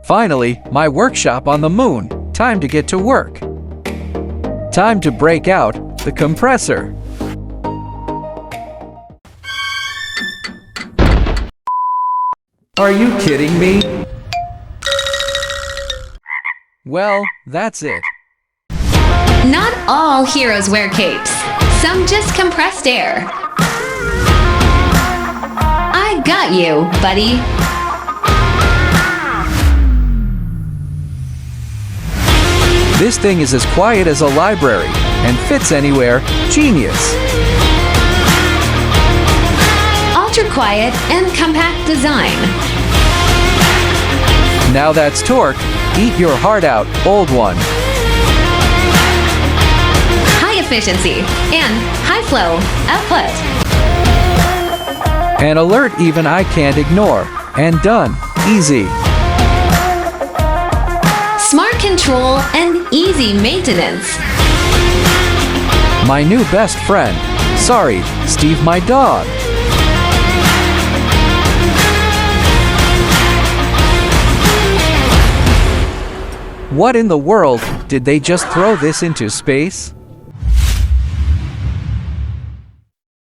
Finally, my workshop on the moon. Time to get to work. Time to break out the compressor. Are you kidding me? Well, that's it. Not all heroes wear capes. Some just compressed air. I got you, buddy. This thing is as quiet as a library and fits anywhere. Genius. Ultra quiet and compact design. Now that's torque. Eat your heart out, old one. High efficiency and high flow output. An alert even I can't ignore. And done. Easy. Smart control and easy maintenance. My new best friend. Sorry, Steve, my dog. What in the world? Did they just throw this into space?